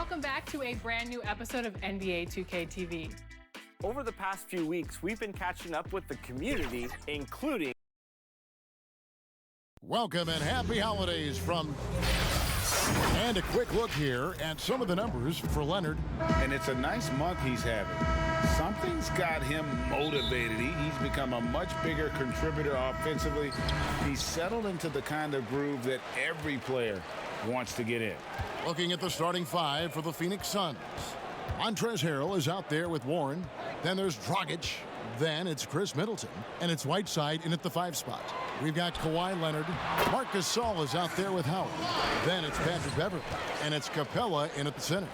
welcome back to a brand new episode of NBA 2K TV. Over the past few weeks, we've been catching up with the community, including... Welcome and happy holidays from... And a quick look here at some of the numbers for Leonard. And it's a nice month he's having. Something's got him motivated. He's become a much bigger contributor offensively. He's settled into the kind of groove that every player wants to get in. Looking at the starting five for the Phoenix Suns. Montrezl Harrell is out there with Warren. Then there's Dragic. Then it's Chris Middleton. And it's Whiteside in at the 5 spot. We've got Kawhi Leonard. Marc Gasol is out there with Howard. Then it's Patrick Beverley. And it's Capella in at the center.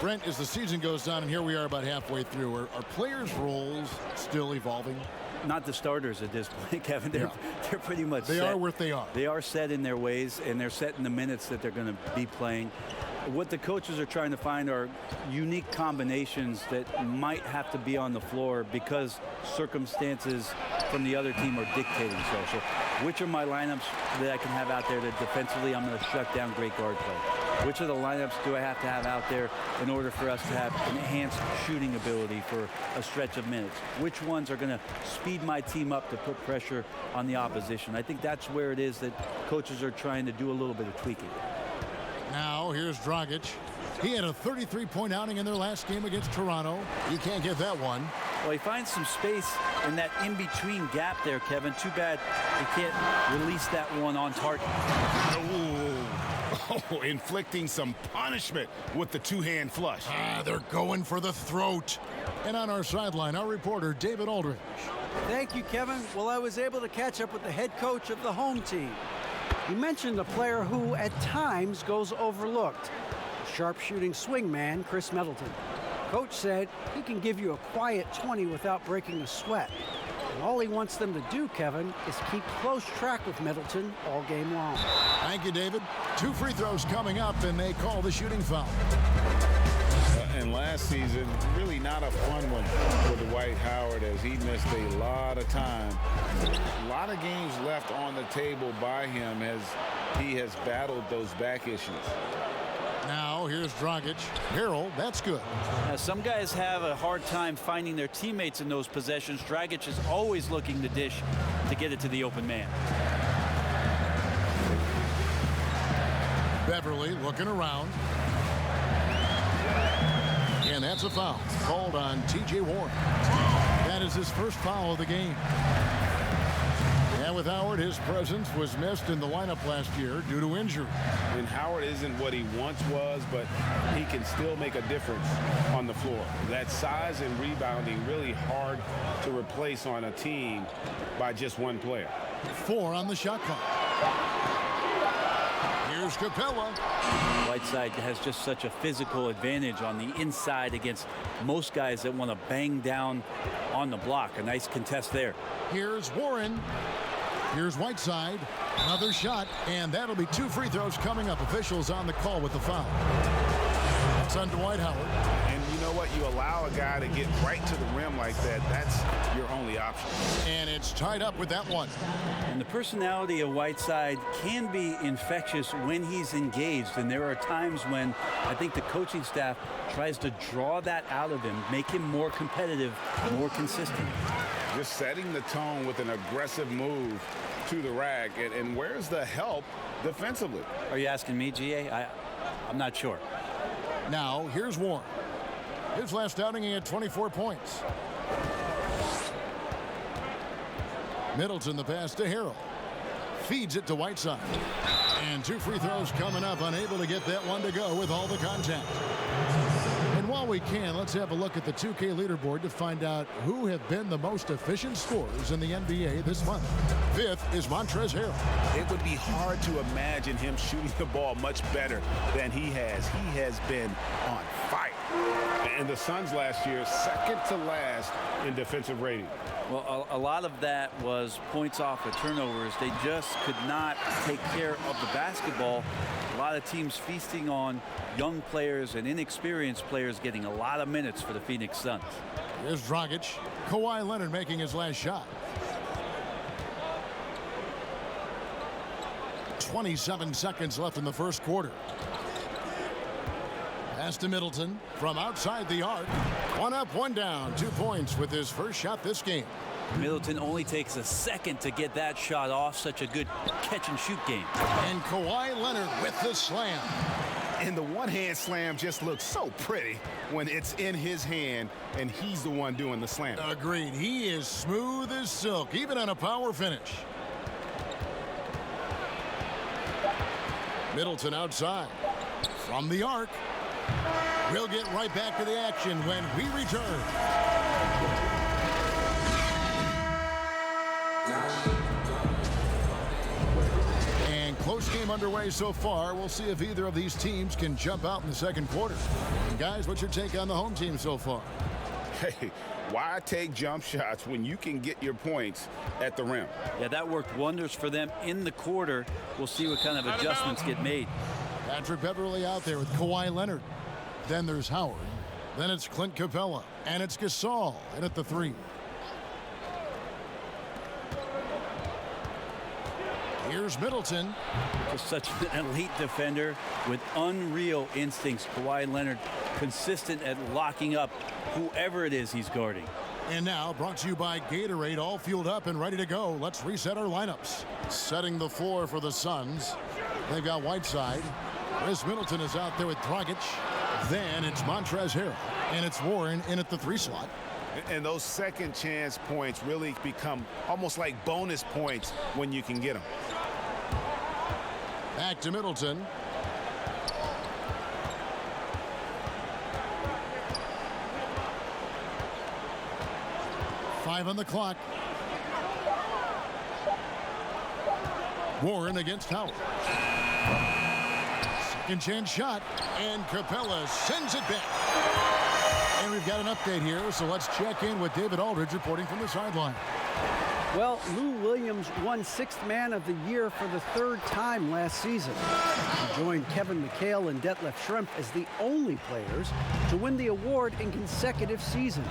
Brent, as the season goes on, and here we are about halfway through, are players' roles still evolving? Not the starters at this point, Kevin. They're pretty much set. They are what they are. They are set in their ways, and they're set in the minutes that they're going to be playing. What the coaches are trying to find are unique combinations that might have to be on the floor because circumstances from the other team are dictating so. Which are my lineups that I can have out there that defensively I'm going to shut down great guard play? Which of the lineups do I have to have out there in order for us to have enhanced shooting ability for a stretch of minutes? Which ones are going to speed my team up to put pressure on the opposition? I think that's where it is that coaches are trying to do a little bit of tweaking. Now here's Dragic. He had a 33-point outing in their last game against Toronto. You can't get that one. Well, he finds some space in that in-between gap there, Kevin. Too bad he can't release that one on target. Oh, inflicting some punishment with the two-hand flush. They're going for the throat. And on our sideline, our reporter, David Aldridge. Thank you, Kevin. Well, I was able to catch up with the head coach of the home team. He mentioned a player who, at times, goes overlooked. Sharpshooting swingman, Chris Middleton. Coach said he can give you a quiet 20 without breaking a sweat. And all he wants them to do, Kevin, is keep close track with Middleton all game long. Thank you, David. 2 free throws coming up, and they call the shooting foul. And last season, really not a fun one for Dwight Howard as he missed a lot of time. A lot of games left on the table by him as he has battled those back issues. Now here's Dragic. Harrell, that's good. Now, some guys have a hard time finding their teammates in those possessions. Dragic is always looking to dish to get it to the open man. Beverley looking around. And that's a foul called on T.J. Warren. That is his first foul of the game. And with Howard, his presence was missed in the lineup last year due to injury. And Howard isn't what he once was, but he can still make a difference on the floor. That size and rebounding really hard to replace on a team by just one player. 4 on the shot clock. Here's Capella. Whiteside has just such a physical advantage on the inside against most guys that want to bang down on the block. A nice contest there. Here's Warren. Here's Whiteside. Another shot, and that'll be 2 free throws coming up. Officials on the call with the foul. It's on Dwight Howard. And you know what? You allow a guy to get right to the rim like that. That's your only option. And it's tied up with that one. And the personality of Whiteside can be infectious when he's engaged. And there are times when I think the coaching staff tries to draw that out of him, make him more competitive, more consistent. Just setting the tone with an aggressive move to the rack. And where's the help defensively? Are you asking me, GA? I'm not sure. Now, here's Warren. His last outing, he had 24 points. Middleton, the pass to Harrell. Feeds it to Whiteside. And 2 free throws coming up, unable to get that one to go with all the contact. And while we can, let's have a look at the 2K leaderboard to find out who have been the most efficient scorers in the NBA this month. 5th is Montrezl Harrell. It would be hard to imagine him shooting the ball much better than he has. He has been on fire. And the Suns last year, second to last in defensive rating. Well, a lot of that was points off of turnovers. They just could not take care of the basketball. A lot of teams feasting on young players and inexperienced players getting a lot of minutes for the Phoenix Suns. Here's Dragic. Kawhi Leonard making his last shot. 27 seconds left in the first quarter. Pass to Middleton from outside the arc. 1 up, 1 down. 2 points with his first shot this game. Middleton only takes a second to get that shot off. Such a good catch-and-shoot game. And Kawhi Leonard with the slam. And the one-hand slam just looks so pretty when it's in his hand and he's the one doing the slam. Agreed. He is smooth as silk, even on a power finish. Middleton outside. From the arc. We'll get right back to the action when we return. And close game underway so far. We'll see if either of these teams can jump out in the second quarter. And guys, what's your take on the home team so far? Hey, why take jump shots when you can get your points at the rim? Yeah, that worked wonders for them in the quarter. We'll see what kind of adjustments get made. Patrick Beverly out there with Kawhi Leonard. Then there's Howard. Then it's Clint Capella. And it's Gasol in at the 3. Here's Middleton. Just such an elite defender with unreal instincts. Kawhi Leonard consistent at locking up whoever it is he's guarding. And now brought to you by Gatorade, all fueled up and ready to go. Let's reset our lineups. Setting the floor for the Suns. They've got Whiteside. Chris Middleton is out there with Dragic. Then it's Montrezl Harrell. And it's Warren in at the 3 slot. And those second chance points really become almost like bonus points when you can get them. Back to Middleton. Five on the clock. Warren against Howard. Second chance shot, and Capella sends it back. And we've got an update here, so let's check in with David Aldridge reporting from the sideline. Well, Lou Williams won 6th Man of the Year for the 3rd time last season. He joined Kevin McHale and Detlef Schrempf as the only players to win the award in consecutive seasons.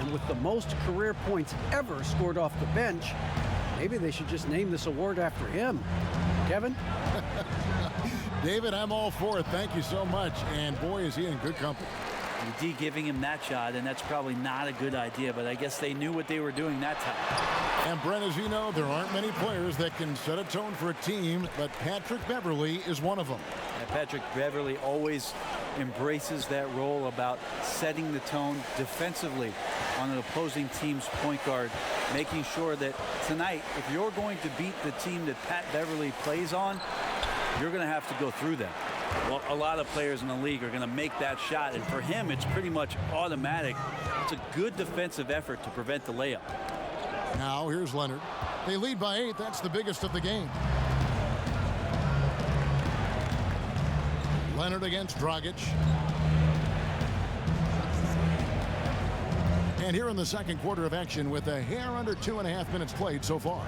And with the most career points ever scored off the bench, maybe they should just name this award after him. Kevin? David, I'm all for it. Thank you so much. And boy, is he in good company. D giving him that shot, and that's probably not a good idea, but I guess they knew what they were doing that time. And Brent, as you know, there aren't many players that can set a tone for a team, but Patrick Beverly is one of them. And Patrick Beverly always embraces that role about setting the tone defensively on an opposing team's point guard, making sure that tonight, if you're going to beat the team that Pat Beverly plays on, you're going to have to go through them. Well, a lot of players in the league are going to make that shot, and for him, it's pretty much automatic. It's a good defensive effort to prevent the layup. Now, here's Leonard. They lead by 8. That's the biggest of the game. Leonard against Dragic. And here in the second quarter of action with a hair under 2.5 minutes played so far.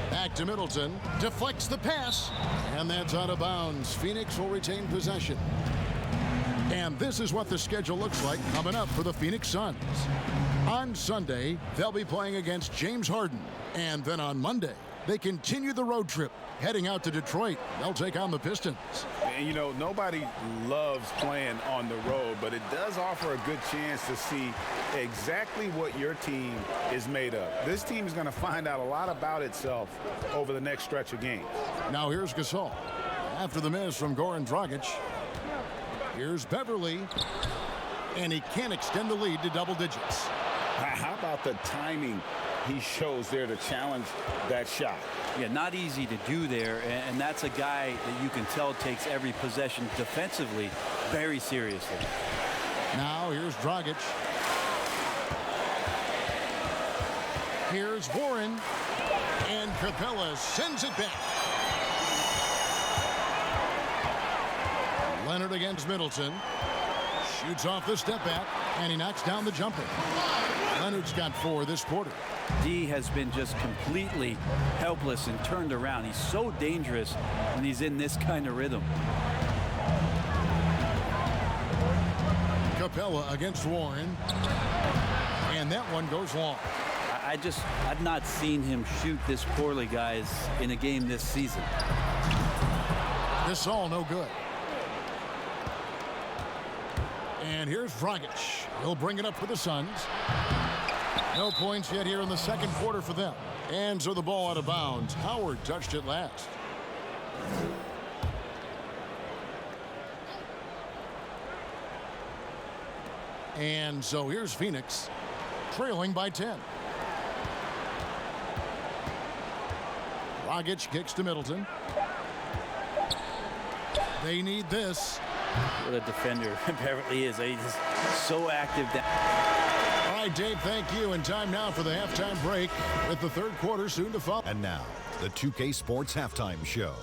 Back to Middleton, deflects the pass, and that's out of bounds. Phoenix will retain possession. And this is what the schedule looks like coming up for the Phoenix Suns. On Sunday, they'll be playing against James Harden. And then on Monday, they continue the road trip, heading out to Detroit. They'll take on the Pistons. And, you know, nobody loves playing on the road, but it does offer a good chance to see exactly what your team is made of. This team is going to find out a lot about itself over the next stretch of games. Now here's Gasol. After the miss from Goran Dragic, here's Beverly, and he can't extend the lead to double digits. How about the timing he shows there to challenge that shot? Yeah, not easy to do there, and that's a guy that you can tell takes every possession defensively very seriously. Now here's Dragic. Here's Warren, and Capella sends it back. Leonard against Middleton. Shoots off the step back, and he knocks down the jumper. Leonard's got 4 this quarter. D has been just completely helpless and turned around. He's so dangerous when he's in this kind of rhythm. Capella against Warren, and that one goes long. I've not seen him shoot this poorly, guys, in a game this season. This all no good. And here's Dragic. He'll bring it up for the Suns. No points yet here in the second quarter for them. And so the ball out of bounds. Howard touched it last. And so here's Phoenix, trailing by 10. Dragic kicks to Middleton. They need this. What a defender Beverly is. He's so active. All right, Dave, thank you. And time now for the halftime break with the third quarter soon to follow. And now, the 2K Sports Halftime Show.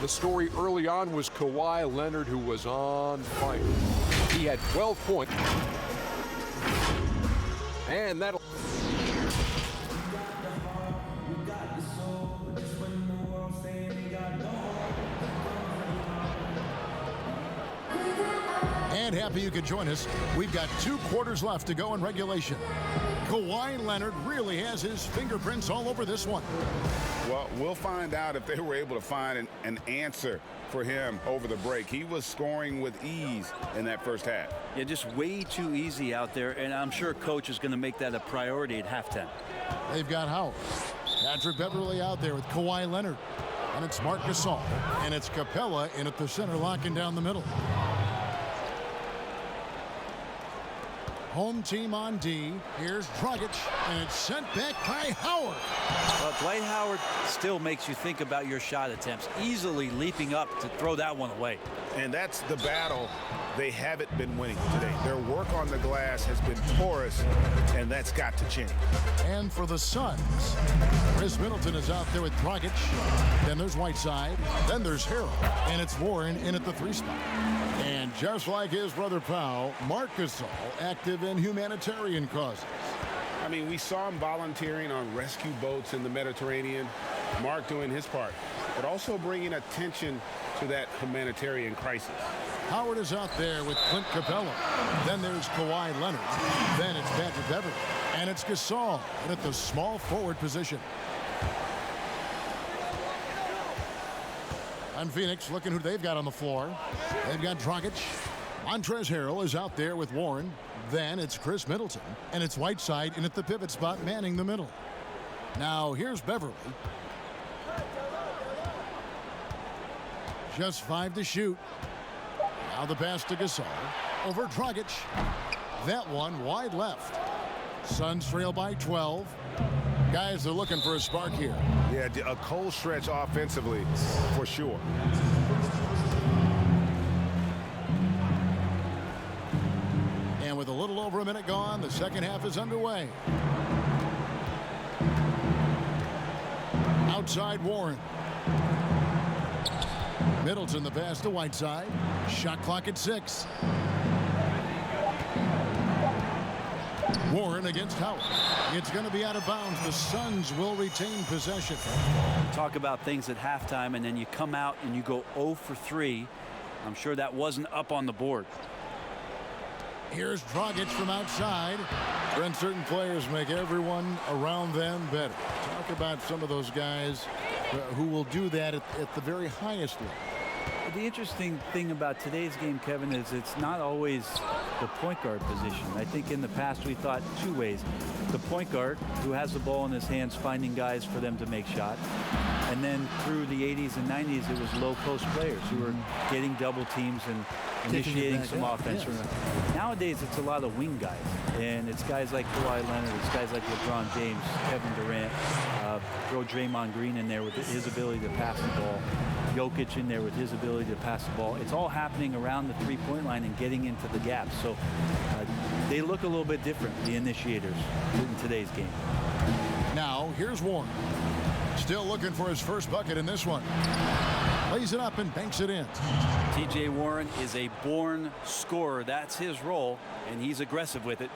The story early on was Kawhi Leonard, who was on fire. He had 12 points. And that'll... And happy you could join us. We've got 2 quarters left to go in regulation. Kawhi Leonard really has his fingerprints all over this one. Well, we'll find out if they were able to find an answer for him over the break. He was scoring with ease in that first half. Yeah, just way too easy out there, and I'm sure coach is going to make that a priority at halftime. They've got Howard. Patrick Beverly out there with Kawhi Leonard. And it's Marc Gasol. And it's Capella in at the center, locking down the middle. Home team on D. Here's Dragic, and it's sent back by Howard. Well, Dwight Howard still makes you think about your shot attempts, easily leaping up to throw that one away. And that's the battle they haven't been winning today. Their work on the glass has been porous, and that's got to change. And for the Suns, Chris Middleton is out there with Dragic. Then there's Whiteside. Then there's Harrell. And it's Warren in at the 3 spot. And just like his brother Powell, Marc Gasol active in humanitarian causes. I mean, we saw him volunteering on rescue boats in the Mediterranean. Mark doing his part, but also bringing attention to that humanitarian crisis. Howard is out there with Clint Capella. Then there's Kawhi Leonard. Then it's Patrick Beverly. And it's Gasol at the small forward position. And Phoenix looking who they've got on the floor. They've got Dragic. Montrezl Harrell is out there with Warren. Then it's Chris Middleton. And it's Whiteside in at the pivot spot, manning the middle. Now here's Beverly. Just 5 to shoot. Now the pass to Gasol. Over Dragic. That one wide left. Suns trail by 12. Guys are looking for a spark here. Yeah, a cold stretch offensively, for sure. And with a little over a minute gone, the second half is underway. Outside Warren. Middleton the pass to Whiteside. Shot clock at 6. Warren against Howard. It's going to be out of bounds. The Suns will retain possession. Talk about things at halftime, and then you come out and you go 0 for 3. I'm sure that wasn't up on the board. Here's Dragic from outside. And certain players make everyone around them better. Talk about some of those guys who will do that at the very highest level. The interesting thing about today's game, Kevin, is it's not always the point guard position. I think in the past we thought 2 ways. The point guard, who has the ball in his hands, finding guys for them to make shots. And then through the 80s and 90s, it was low post players who were getting double teams and initiating some offense. Yes. Nowadays, it's a lot of wing guys. And it's guys like Kawhi Leonard, it's guys like LeBron James, Kevin Durant. Throw Draymond Green in there with his ability to pass the ball. Jokic in there with his ability to pass the ball. It's all happening around the three-point line and getting into the gaps. So they look a little bit different, the initiators, in today's game. Now, here's Warren. Still looking for his first bucket in this one. Lays it up and banks it in. T.J. Warren is a born scorer. That's his role, and he's aggressive with it.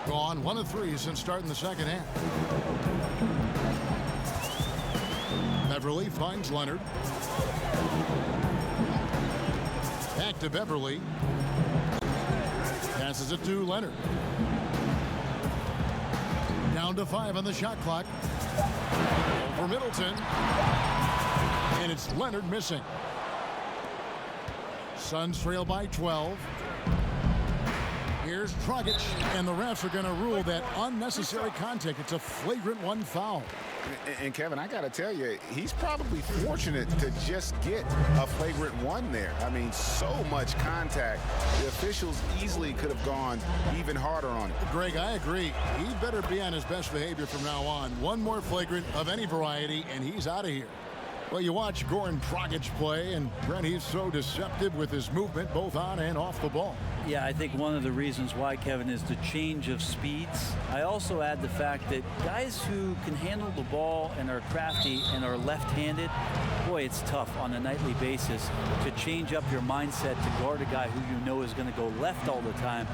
Gone 1 of 3 since starting the second half. Beverly finds Leonard. Back to Beverly. Passes it to Leonard. Down to 5 on the shot clock. Over Middleton. And it's Leonard missing. Suns trail by 12. Here's Dragic, and the refs are going to rule that unnecessary contact. It's a flagrant one foul. And Kevin, I got to tell you, he's probably fortunate to just get a flagrant one there. I mean, so much contact. The officials easily could have gone even harder on it. Greg, I agree. He better be on his best behavior from now on. One more flagrant of any variety, and he's out of here. Well, you watch Goran Dragic play, and Brent, he's so deceptive with his movement, both on and off the ball. Yeah, I think one of the reasons why, Kevin, is the change of speeds. I also add the fact that guys who can handle the ball and are crafty and are left-handed, boy, it's tough on a nightly basis to change up your mindset to guard a guy who you know is going to go left all the time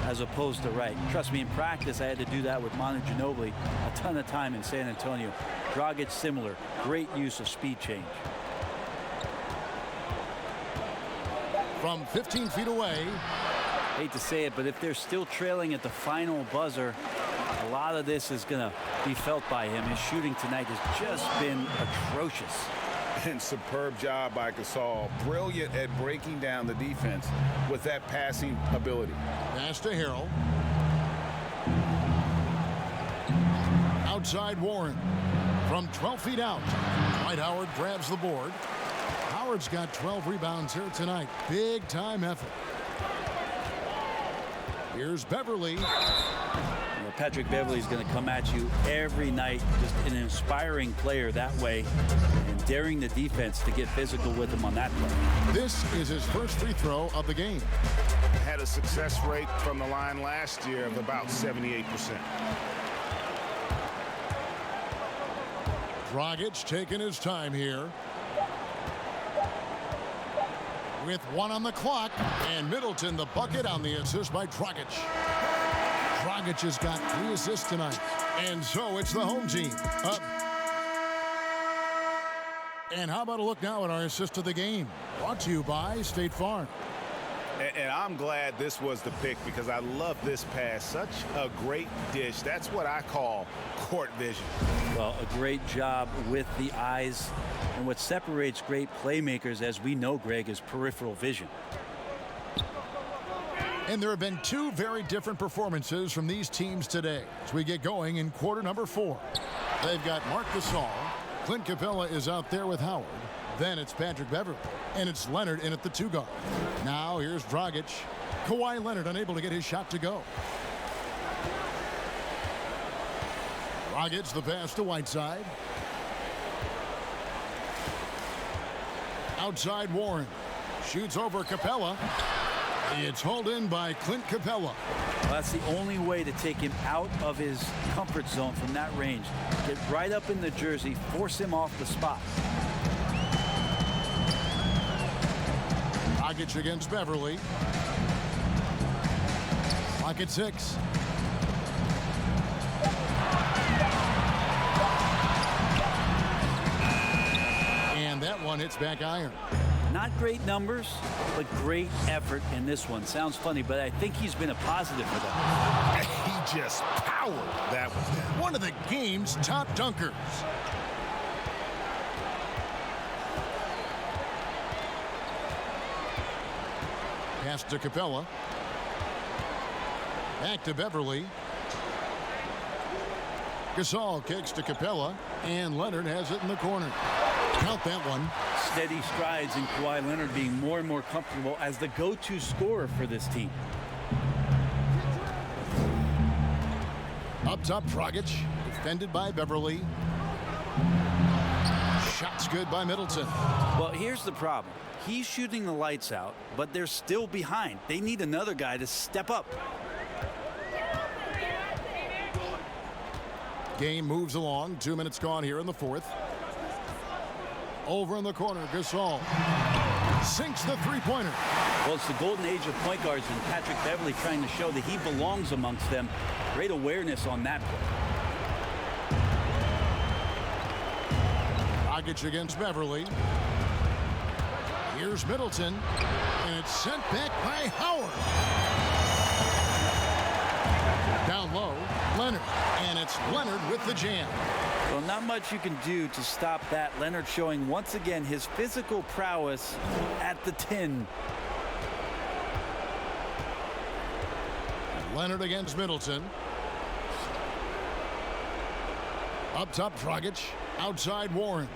as opposed to right. Trust me, in practice, I had to do that with Manu Ginobili a ton of time in San Antonio. Dragic, similar. Great use of speed change. From 15 feet away. Hate to say it, but if they're still trailing at the final buzzer, a lot of this is going to be felt by him. His shooting tonight has just been atrocious. And superb job by Gasol. Brilliant at breaking down the defense with that passing ability. Pass to Harrell. Outside Warren. From 12 feet out, Dwight Howard grabs the board. Howard's got 12 rebounds here tonight. Big time effort. Here's Beverly. Patrick Beverly's going to come at you every night. Just an inspiring player that way, and daring the defense to get physical with him on that play. This is his first free throw of the game. Had a success rate from the line last year of about 78%. Dragic taking his time here. With one on the clock, and Middleton the bucket on the assist by Dragic. Dragic has got 3 assists tonight, and so it's the home team up. And how about a look now at our assist of the game, brought to you by State Farm. And I'm glad this was the pick because I love this pass. Such a great dish. That's what I call court vision. Well, a great job with the eyes. And what separates great playmakers, as we know, Greg, is peripheral vision. And there have been 2 very different performances from these teams today as we get going in quarter number 4. They've got Marc Gasol. Clint Capella is out there with Howard. Then it's Patrick Beverly. And it's Leonard in at the 2 guard. Now here's Dragic. Kawhi Leonard unable to get his shot to go. Dragic the pass to Whiteside. Outside Warren. Shoots over Capella. It's hauled in by Clint Capella. Well, that's the only way to take him out of his comfort zone from that range. Get right up in the jersey, force him off the spot. Dragic against Beverly. Clock at 6. And that one hits back iron. Not great numbers, but great effort in this one. Sounds funny, but I think he's been a positive for them. He just powered that one down. One of the game's top dunkers. Pass to Capella. Back to Beverly. Gasol kicks to Capella, and Leonard has it in the corner. Count that one. Steady strides in Kawhi Leonard being more and more comfortable as the go-to scorer for this team. Up top, Dragic, defended by Beverly. Shots good by Middleton. Well, here's the problem. He's shooting the lights out, but they're still behind. They need another guy to step up. Game moves along. 2 minutes gone here in the 4th. Over in the corner, Gasol sinks the three-pointer. Well, it's the golden age of point guards, and Patrick Beverly trying to show that he belongs amongst them. Great awareness on that play. Dragic against Beverly. Here's Middleton, and it's sent back by Howard. Down low, Leonard, and it's Leonard with the jam. Well, not much you can do to stop that. Leonard showing once again his physical prowess at the 10. Leonard against Middleton. Up top, Dragic. Outside, Warren.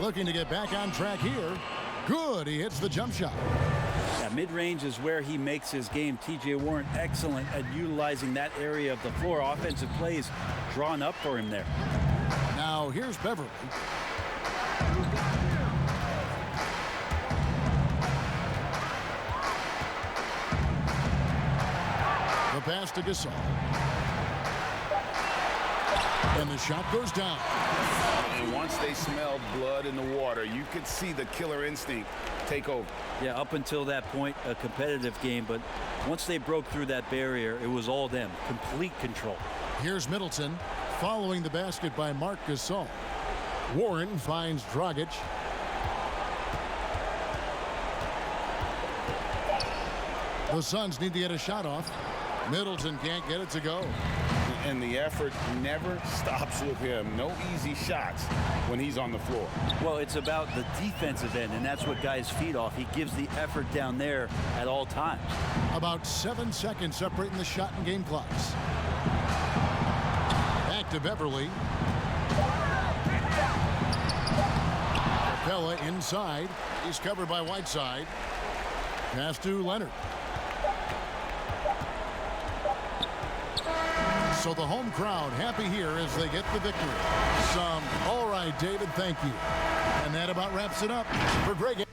Looking to get back on track here. Good, he hits the jump shot. Yeah, mid-range is where he makes his game. T.J. Warren excellent at utilizing that area of the floor. Offensive plays drawn up for him there. Now here's Beverly. The pass to Gasol. And the shot goes down. And once they smelled blood in the water, you could see the killer instinct take over. Yeah, up until that point, a competitive game, but once they broke through that barrier, it was all them. Complete control. Here's Middleton following the basket by Marc Gasol. Warren finds Dragic. The Suns need to get a shot off. Middleton can't get it to go. And the effort never stops with him. No easy shots when he's on the floor. Well, it's about the defensive end, and that's what guys feed off. He gives the effort down there at all times. About 7 seconds separating the shot and game clocks. Back to Beverly. Capella inside. He's covered by Whiteside. Pass to Leonard. So the home crowd happy here as they get the victory. All right, David, thank you. And that about wraps it up for Greg.